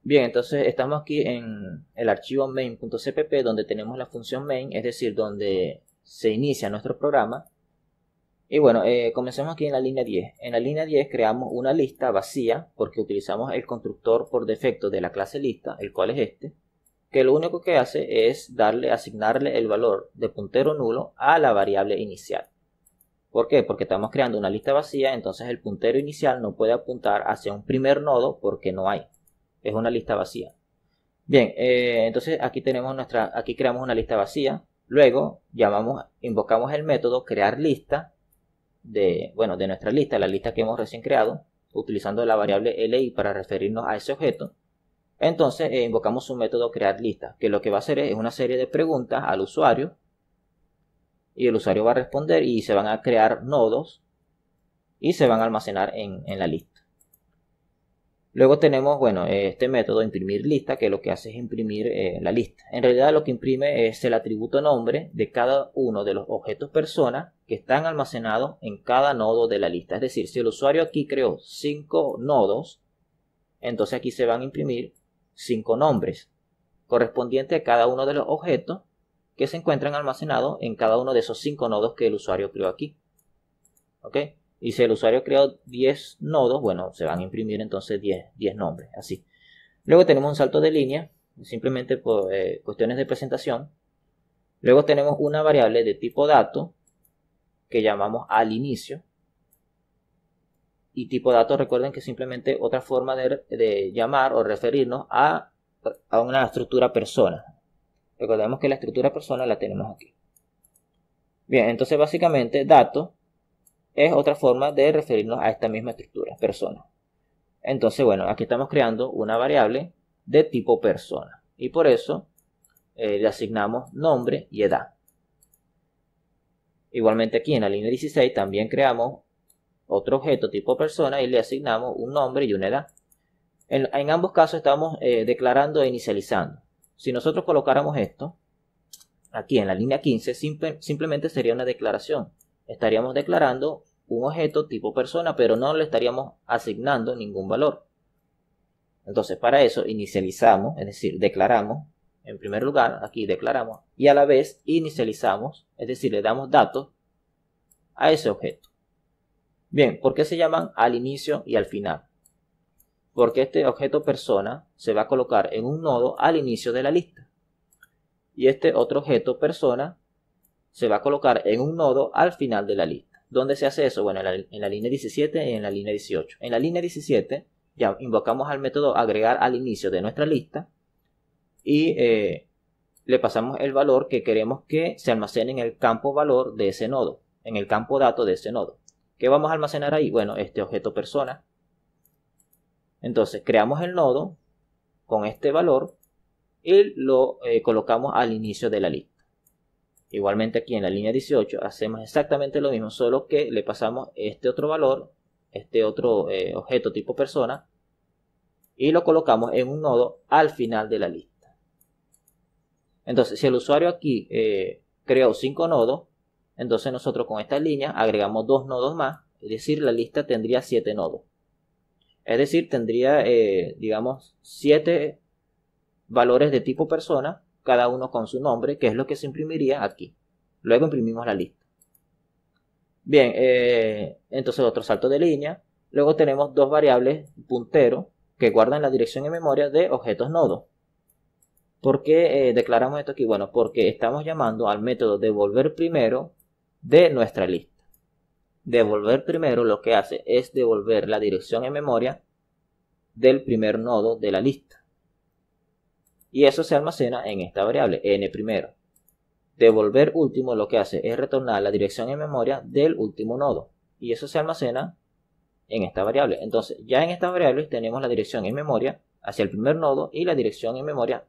Bien, entonces estamos aquí en el archivo main.cpp donde tenemos la función main, es decir, donde se inicia nuestro programa. Y bueno, comencemos aquí en la línea 10. En la línea 10 creamos una lista vacía porque utilizamos el constructor por defecto de la clase lista, el cual es este, que lo único que hace es asignarle el valor de puntero nulo a la variable inicial. ¿Por qué? Porque estamos creando una lista vacía, entonces el puntero inicial no puede apuntar hacia un primer nodo porque no hay. Es una lista vacía. Bien, entonces aquí aquí creamos una lista vacía. Luego invocamos el método crear lista de nuestra lista, la lista que hemos recién creado, utilizando la variable li para referirnos a ese objeto. Entonces invocamos un método crear lista, que lo que va a hacer es una serie de preguntas al usuario, y el usuario va a responder y se van a crear nodos y se van a almacenar en la lista. Luego tenemos, este método imprimir lista, que lo que hace es imprimir la lista. En realidad lo que imprime es el atributo nombre de cada uno de los objetos persona que están almacenados en cada nodo de la lista. Es decir, si el usuario aquí creó 5 nodos, entonces aquí se van a imprimir 5 nombres correspondientes a cada uno de los objetos que se encuentran almacenados en cada uno de esos 5 nodos que el usuario creó aquí. ¿Ok? Y si el usuario creó 10 nodos, bueno, se van a imprimir entonces 10 nombres, así. Luego tenemos un salto de línea, simplemente por cuestiones de presentación. Luego tenemos una variable de tipo dato que llamamos al inicio. Y tipo dato, recuerden que es simplemente otra forma de llamar o referirnos a una estructura persona. Recordemos que la estructura persona la tenemos aquí. Bien, entonces básicamente dato es otra forma de referirnos a esta misma estructura, persona. Entonces, bueno, aquí estamos creando una variable de tipo persona. Y por eso le asignamos nombre y edad. Igualmente aquí en la línea 16 también creamos otro objeto tipo persona y le asignamos un nombre y una edad. En ambos casos estamos declarando e inicializando. Si nosotros colocáramos esto aquí en la línea 15, simplemente sería una declaración. Estaríamos declarando un objeto tipo persona, pero no le estaríamos asignando ningún valor. Entonces, para eso inicializamos, es decir, declaramos. En primer lugar, aquí declaramos y a la vez inicializamos, es decir, le damos datos a ese objeto. Bien, ¿por qué se llaman al inicio y al final? Porque este objeto persona se va a colocar en un nodo al inicio de la lista. Y este otro objeto persona se va a colocar en un nodo al final de la lista. ¿Dónde se hace eso? Bueno, en la línea 17 y en la línea 18. En la línea 17 ya invocamos al método agregar al inicio de nuestra lista y le pasamos el valor que queremos que se almacene en el campo valor de ese nodo, en el campo dato de ese nodo. ¿Qué vamos a almacenar ahí? Bueno, este objeto persona. Entonces creamos el nodo con este valor y lo colocamos al inicio de la lista. Igualmente aquí en la línea 18 hacemos exactamente lo mismo, solo que le pasamos este otro valor, este otro objeto tipo persona, y lo colocamos en un nodo al final de la lista. Entonces, si el usuario aquí creó 5 nodos, entonces nosotros con esta línea agregamos 2 nodos más, es decir, la lista tendría 7 nodos. Es decir, tendría, digamos, 7 valores de tipo persona, cada uno con su nombre, que es lo que se imprimiría aquí. Luego imprimimos la lista. Bien, entonces otro salto de línea. Luego tenemos dos variables puntero que guardan la dirección en memoria de objetos nodos. ¿Por qué declaramos esto aquí? Bueno, porque estamos llamando al método devolver primero de nuestra lista. Devolver primero lo que hace es devolver la dirección en memoria del primer nodo de la lista. Y eso se almacena en esta variable, n primero. Devolver último lo que hace es retornar la dirección en memoria del último nodo. Y eso se almacena en esta variable. Entonces, ya en esta variable tenemos la dirección en memoria hacia el primer nodo y la dirección en memoria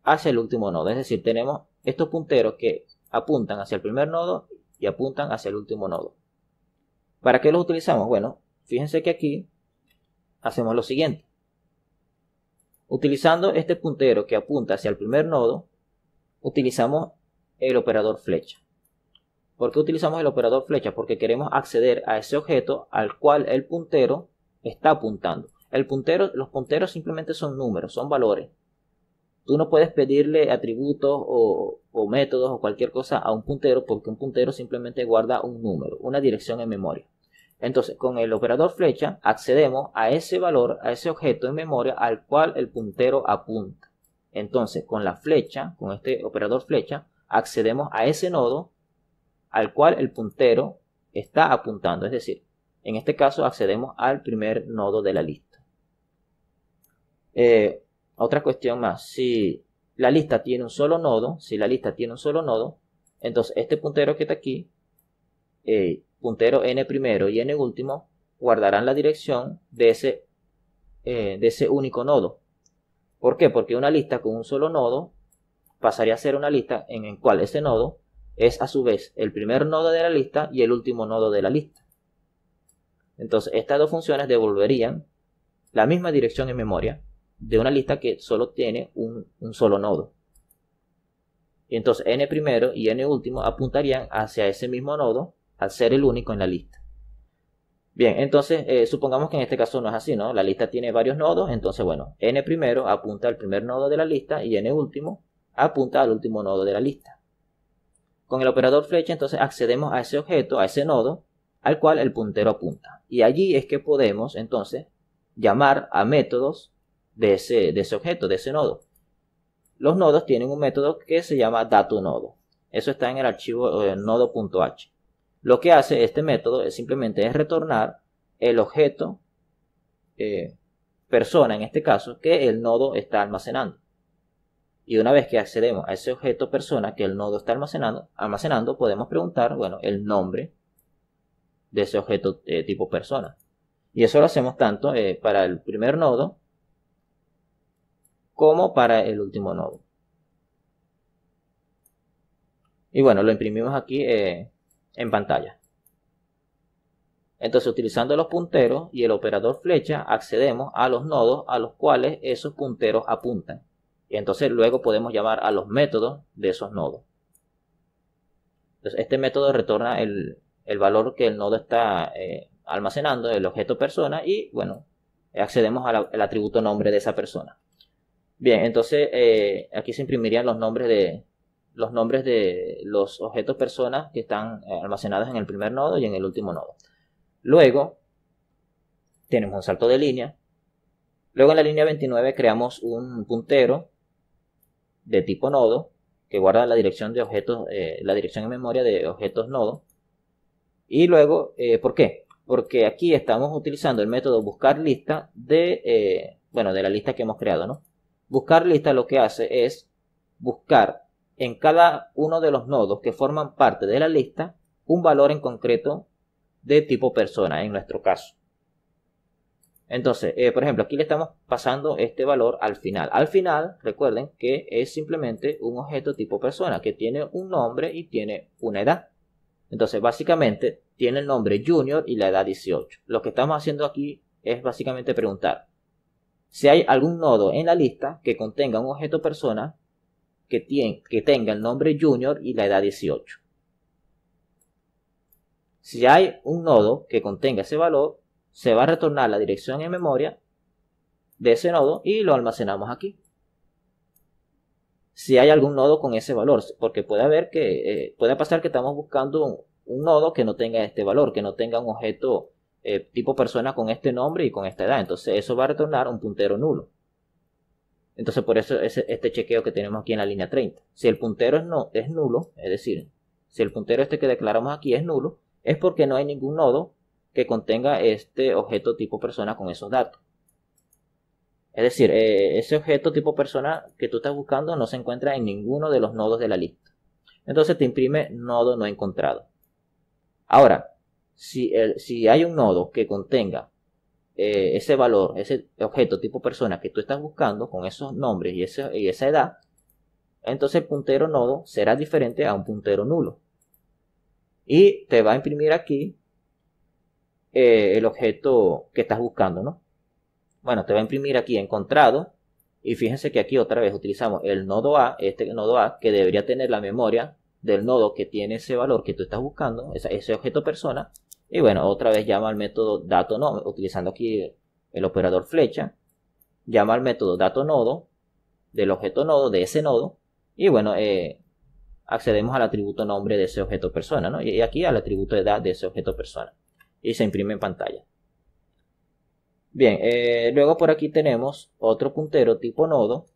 hacia el último nodo. Es decir, tenemos estos punteros que apuntan hacia el primer nodo y apuntan hacia el último nodo. ¿Para qué los utilizamos? Bueno, fíjense que aquí hacemos lo siguiente. Utilizando este puntero que apunta hacia el primer nodo, utilizamos el operador flecha. ¿Por qué utilizamos el operador flecha? Porque queremos acceder a ese objeto al cual el puntero está apuntando. Los punteros simplemente son números, son valores. Tú no puedes pedirle atributos o métodos o cualquier cosa a un puntero, porque un puntero simplemente guarda un número, una dirección en memoria. Entonces, con el operador flecha accedemos a ese valor, a ese objeto en memoria al cual el puntero apunta. Entonces, con la flecha, con este operador flecha, accedemos a ese nodo al cual el puntero está apuntando. Es decir, en este caso accedemos al primer nodo de la lista. Otra cuestión más, si la lista tiene un solo nodo, entonces este puntero que está aquí, puntero n primero y n último, guardarán la dirección de ese único nodo. ¿Por qué? Porque una lista con un solo nodo pasaría a ser una lista en el cual ese nodo es a su vez el primer nodo de la lista y el último nodo de la lista. Entonces estas dos funciones devolverían la misma dirección en memoria de una lista que solo tiene un solo nodo. Y entonces n primero y n último apuntarían hacia ese mismo nodo al ser el único en la lista. Bien, entonces supongamos que en este caso no es así, ¿no? La lista tiene varios nodos, entonces bueno, n primero apunta al primer nodo de la lista y n último apunta al último nodo de la lista. Con el operador flecha entonces accedemos a ese objeto, a ese nodo al cual el puntero apunta. Y allí es que podemos entonces llamar a métodos de ese objeto, de ese nodo. Los nodos tienen un método que se llama DatoNodo. Eso está en el archivo nodo.h. Lo que hace este método es simplemente retornar el objeto persona, en este caso, que el nodo está almacenando. Y una vez que accedemos a ese objeto persona que el nodo está almacenando, podemos preguntar, bueno, el nombre de ese objeto tipo persona. Y eso lo hacemos tanto para el primer nodo como para el último nodo. Y bueno, lo imprimimos aquí en pantalla. Entonces, utilizando los punteros y el operador flecha, accedemos a los nodos a los cuales esos punteros apuntan. Y entonces luego podemos llamar a los métodos de esos nodos. Entonces, este método retorna el valor que el nodo está almacenando, el objeto persona, y bueno, accedemos al atributo nombre de esa persona. Bien, entonces aquí se imprimirían los nombres de los objetos personas que están almacenados en el primer nodo y en el último nodo. Luego tenemos un salto de línea. Luego en la línea 29 creamos un puntero de tipo nodo que guarda la dirección de objetos, la dirección en memoria de objetos nodo. Y luego, ¿por qué? Porque aquí estamos utilizando el método buscar lista de la lista que hemos creado, ¿no? Buscar lista lo que hace es buscar en cada uno de los nodos que forman parte de la lista un valor en concreto de tipo persona, en nuestro caso. Entonces, por ejemplo, aquí le estamos pasando este valor al final. Al final, recuerden que es simplemente un objeto tipo persona que tiene un nombre y tiene una edad. Entonces, básicamente, tiene el nombre Junior y la edad 18. Lo que estamos haciendo aquí es básicamente preguntar si hay algún nodo en la lista que contenga un objeto persona que tenga el nombre Junior y la edad 18. Si hay un nodo que contenga ese valor, se va a retornar la dirección en memoria de ese nodo y lo almacenamos aquí. Si hay algún nodo con ese valor, porque puede pasar que estamos buscando un nodo que no tenga este valor, que no tenga un objeto tipo persona con este nombre y con esta edad. Entonces eso va a retornar un puntero nulo. Entonces por eso es este chequeo que tenemos aquí en la línea 30. Si el puntero es nulo, es decir, si el puntero este que declaramos aquí es nulo, es porque no hay ningún nodo que contenga este objeto tipo persona con esos datos. Es decir, ese objeto tipo persona que tú estás buscando no se encuentra en ninguno de los nodos de la lista. Entonces te imprime nodo no encontrado. Ahora, si hay un nodo que contenga ese valor, ese objeto tipo persona que tú estás buscando con esos nombres y esa edad, entonces el puntero nodo será diferente a un puntero nulo. Y te va a imprimir aquí el objeto que estás buscando, ¿no? Bueno, te va a imprimir aquí encontrado. Y fíjense que aquí otra vez utilizamos el nodo A, este nodo A, que debería tener la memoria del nodo que tiene ese valor que tú estás buscando, ese objeto persona. Y bueno, otra vez llama al método DatoNodo, utilizando aquí el operador flecha, llama al método DatoNodo del objeto nodo, de ese nodo, y bueno, accedemos al atributo nombre de ese objeto persona, ¿no? Y aquí al atributo edad de ese objeto persona, y se imprime en pantalla. Bien, luego por aquí tenemos otro puntero tipo nodo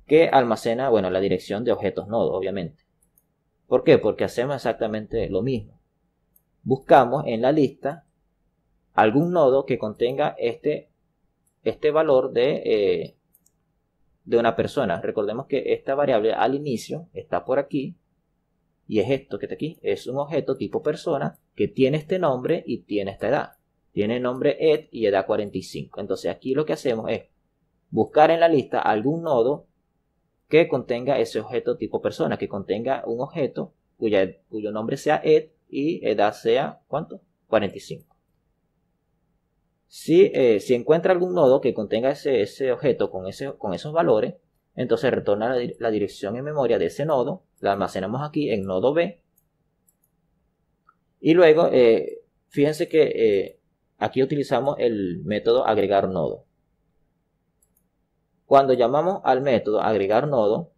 que almacena, bueno, la dirección de objetos nodo, obviamente. ¿Por qué? Porque hacemos exactamente lo mismo. Buscamos en la lista algún nodo que contenga este valor de una persona. Recordemos que esta variable al inicio está por aquí, y es esto que está aquí. Es un objeto tipo persona que tiene este nombre y tiene esta edad. Tiene nombre ed y edad 45. Entonces aquí lo que hacemos es buscar en la lista algún nodo que contenga ese objeto tipo persona, que contenga un objeto cuyo nombre sea ed y edad sea, ¿cuánto? 45. Si encuentra algún nodo que contenga ese objeto con esos valores, entonces retorna la dirección en memoria de ese nodo, la almacenamos aquí en nodo B, y luego fíjense que aquí utilizamos el método agregar nodo. Cuando llamamos al método agregar nodo,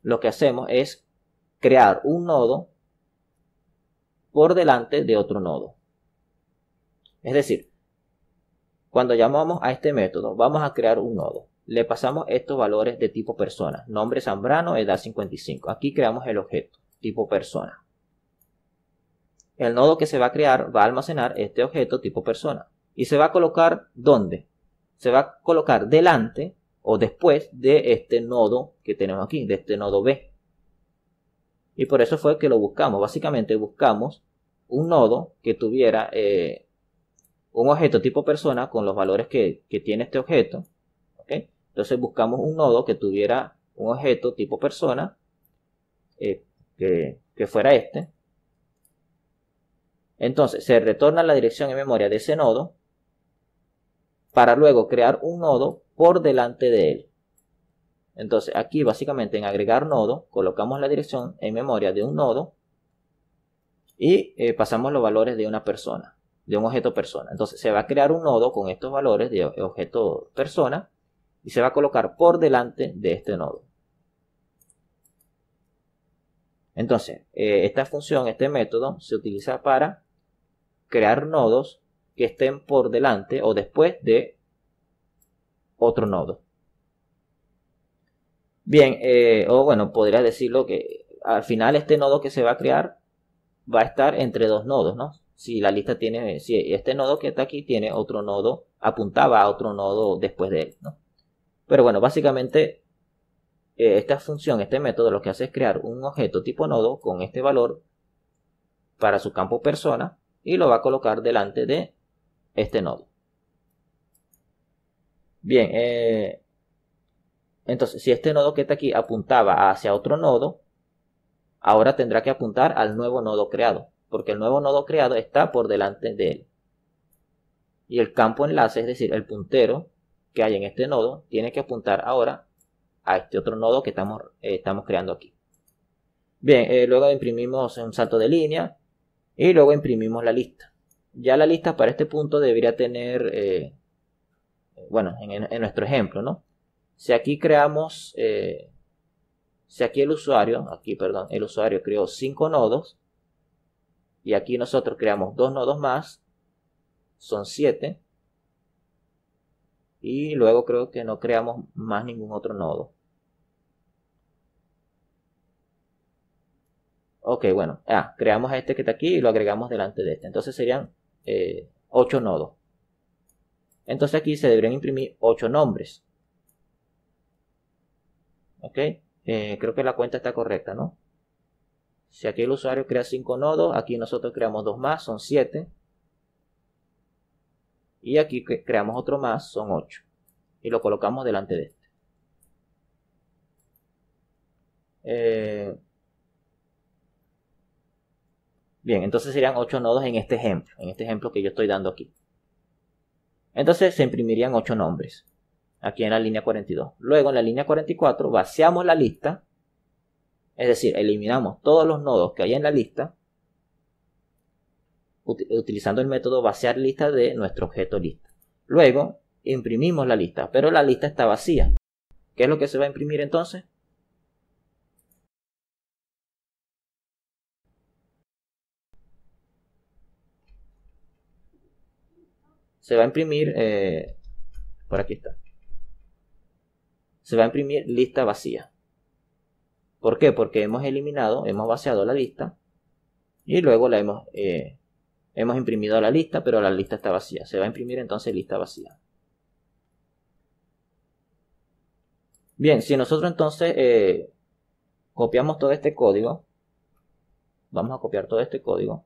lo que hacemos es crear un nodo por delante de otro nodo. Es decir, cuando llamamos a este método, vamos a crear un nodo. Le pasamos estos valores de tipo persona. Nombre Zambrano, edad 55. Aquí creamos el objeto, tipo persona. El nodo que se va a crear va a almacenar este objeto tipo persona. ¿Y se va a colocar dónde? Se va a colocar delante o después de este nodo que tenemos aquí, de este nodo B. Y por eso fue que lo buscamos. Básicamente buscamos un nodo que tuviera un objeto tipo persona con los valores que tiene este objeto. ¿Okay? Entonces buscamos un nodo que tuviera un objeto tipo persona que fuera este. Entonces se retorna la dirección en memoria de ese nodo para luego crear un nodo por delante de él. Entonces aquí básicamente en agregar nodo colocamos la dirección en memoria de un nodo y pasamos los valores de una persona, de un objeto persona. Entonces se va a crear un nodo con estos valores de objeto persona y se va a colocar por delante de este nodo. Entonces esta función, este método se utiliza para crear nodos que estén por delante o después de otro nodo. Bien, o bueno, podría decirlo que al final este nodo que se va a crear va a estar entre dos nodos, ¿no? Si la lista tiene, si este nodo que está aquí tiene otro nodo, apuntaba a otro nodo después de él, ¿no? Pero bueno, básicamente esta función, este método lo que hace es crear un objeto tipo nodo con este valor para su campo persona y lo va a colocar delante de este nodo. Bien, entonces si este nodo que está aquí apuntaba hacia otro nodo, ahora tendrá que apuntar al nuevo nodo creado, porque el nuevo nodo creado está por delante de él. Y el campo enlace, es decir, el puntero que hay en este nodo, tiene que apuntar ahora a este otro nodo que estamos creando aquí. Bien, luego imprimimos un salto de línea y luego imprimimos la lista. Ya la lista para este punto debería tener, bueno, en nuestro ejemplo, ¿no? Si aquí creamos, si aquí el usuario creó 5 nodos y aquí nosotros creamos 2 nodos más, son 7. Y luego creo que no creamos más ningún otro nodo. Ok, bueno, creamos este que está aquí y lo agregamos delante de este. Entonces serían 8 nodos. Entonces aquí se deberían imprimir 8 nombres. Ok, creo que la cuenta está correcta, ¿no? Si aquí el usuario crea 5 nodos, aquí nosotros creamos 2 más, son 7. Y aquí creamos otro más, son 8. Y lo colocamos delante de este. Bien, entonces serían 8 nodos en este ejemplo que yo estoy dando aquí. Entonces se imprimirían 8 nombres aquí en la línea 42. Luego en la línea 44 vaciamos la lista, es decir, eliminamos todos los nodos que hay en la lista, utilizando el método vaciar lista de nuestro objeto lista. Luego imprimimos la lista, pero la lista está vacía. ¿Qué es lo que se va a imprimir entonces? Se va a imprimir, por aquí está. Se va a imprimir lista vacía. ¿Por qué? Porque hemos vaciado la lista y luego hemos imprimido la lista, pero la lista está vacía. Se va a imprimir entonces lista vacía. Bien, si nosotros entonces copiamos todo este código, vamos a copiar todo este código.